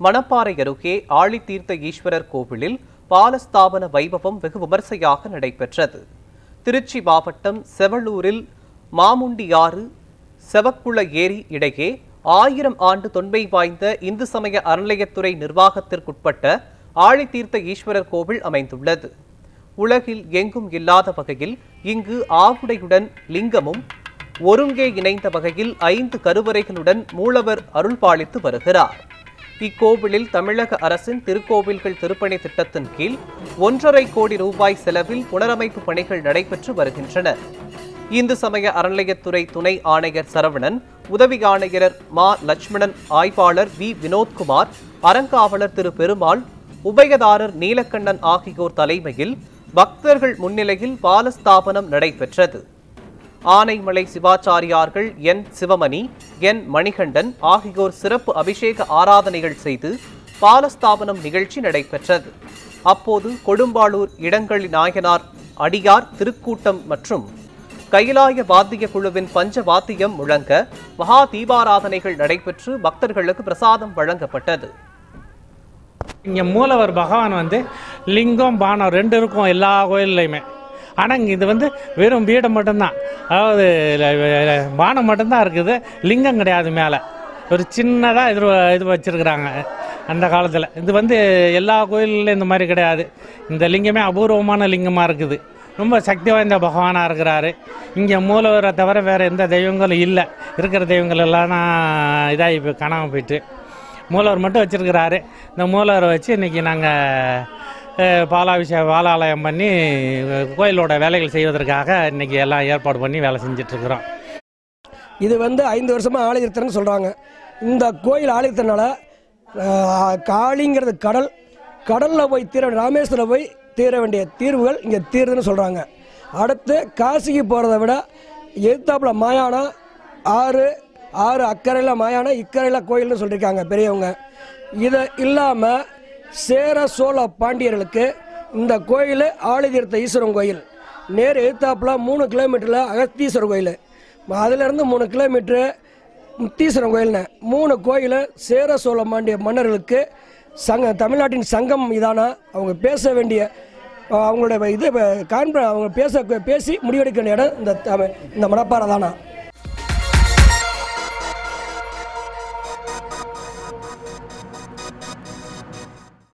மணப்பாறை அருகே ஆழித்தீர்த்த ஈஸ்வரர் கோவிலில் பாலஸ்தாபன வைபவம் வெகு விமர்சையாக நடைபெற்றது. திருச்சி மாவட்டம் செவளூரில் மாமுண்டியாறு செவக்குள ஏரி இடையே 1000 ஆண்டு தொன்மை வாய்ந்த இந்து சமய அறநிலையத்துறை நிர்வாகத்திற்குட்பட்ட ஆழித்தீர்த்த ஈஸ்வரர் கோவில் அமைந்துள்ளது. உலகில் எங்கும் இல்லாத வகையில் இங்கு ஆவுடையுடன் லிங்கமும் ஒருங்கே இணைந்த வகையில் 5 கருவறைகளுடன் மூலவர் அருள்பாலித்து வருகிறார். இக்கோவிலில் தமிழக அரசின் திருக்கோவில்கள் திருப்பணி திட்டத்தின் கீழ் 1.5 கோடி ரூபாய் செலவில் புனரமைப்பு பணிகள் நடைபெற்று வருகின்றன. இந்து சமய அறநிலையத்துறை துணை ஆணையர் சரவணன், உதவி ஆணையர் மா லட்சுமணன், ஆய்வாளர் வி வினோத்குமார், அறங்காவலர் திரு பெருமாள், உபயதாரர் நீலக்கண்ணன் ஆகியோர் தலைமையில் பக்தர்கள் முன்னிலையில் பாலஸ்தாபனம் நடைபெற்றது. ஆனைமலை சிவாச்சாரியார்கள் என் சிவமணி, என் மணிகண்டன் ஆகியோர் சிறப்பு அபிஷேக ஆராதனைகள் செய்து பாலஸ்தாபனம் நிகழ்ச்சி நடைபெற்றது. அப்போது கொடும்பாளூர் இடங்களி நாயனார் அடியார் திருக்கூட்டம் மற்றும் கைலாய வாத்திய குழுவின் பஞ்ச வாத்தியம் முழங்க மகா தீபாராதனைகள் நடைபெற்று பக்தர்களுக்கு பிரசாதம் வழங்கப்பட்டது. இங்கே மூலவர் பகவான் லிங்கம் பானம் 2 இருக்கும் எல்லா கோயில்லையுமே. ஆனால் இது வெறும் பீடம் மட்டும்தான், அதாவது பானம் மட்டும்தான் இருக்குது, லிங்கம் கிடையாது. மேலே ஒரு சின்னதாக இது வச்சுருக்குறாங்க அந்த காலத்தில். இது எல்லா கோயில்லையும் இந்த மாதிரி கிடையாது. இந்த லிங்கமே அபூர்வமான லிங்கமாக இருக்குது. ரொம்ப சக்தி வாய்ந்த பகவானாக இருக்கிறாரு. இங்கே மூலவரை தவிர வேறு எந்த தெய்வங்களும் இல்லை. இருக்கிற தெய்வங்கள் எல்லாம் இதாகி காணாமல் போயிட்டு மூலவர் மட்டும் வச்சுருக்கிறாரு. இந்த மூலவரை வச்சு இன்றைக்கி நாங்கள் பாலாலயம் பண்ணி கோயிலோட வேலைகள் செய்வதற்காக இன்றைக்கி எல்லாம் ஏற்பாடு பண்ணி வேலை செஞ்சிட்ருக்குறோம். இது 5 வருஷமாக ஆலயத்திறன்னு சொல்கிறாங்க. இந்த கோயில் ஆலயத்தினால காளிங்கிறது கடலில் போய் ராமேஸ்வரம் போய் தீர வேண்டிய தீர்வுகள் இங்கே தீருதுன்னு சொல்கிறாங்க. அடுத்து காசிக்கு போகிறத விட எதிர்த்தாப்புல மாயானம் 6 அக்கறையில் மாயானம், இக்கரையில் கோயில்னு சொல்லியிருக்காங்க பெரியவங்க. இதை இல்லாமல் சேர சோழ பாண்டியர்களுக்கு இந்த கோயில் ஆழித்தீர்த்த ஈஸ்வரன் கோயில் நேர் எதிர்த்தாப்புல 3 கிலோமீட்டரில் அகத்தீஸ்வரர் கோயில், அதிலிருந்து 3 கிலோமீட்டரு முத்தீஸ்வரன் கோயில்னு 3 கோயில் சேர சோழ பாண்டிய மன்னர்களுக்கு தமிழ்நாட்டின் சங்கம் இதானா அவங்க பேச வேண்டிய அவங்களுடைய அவங்க பேசி முடிவெடுக்க வேண்டிய இடம் இந்த மணப்பாறை தானா.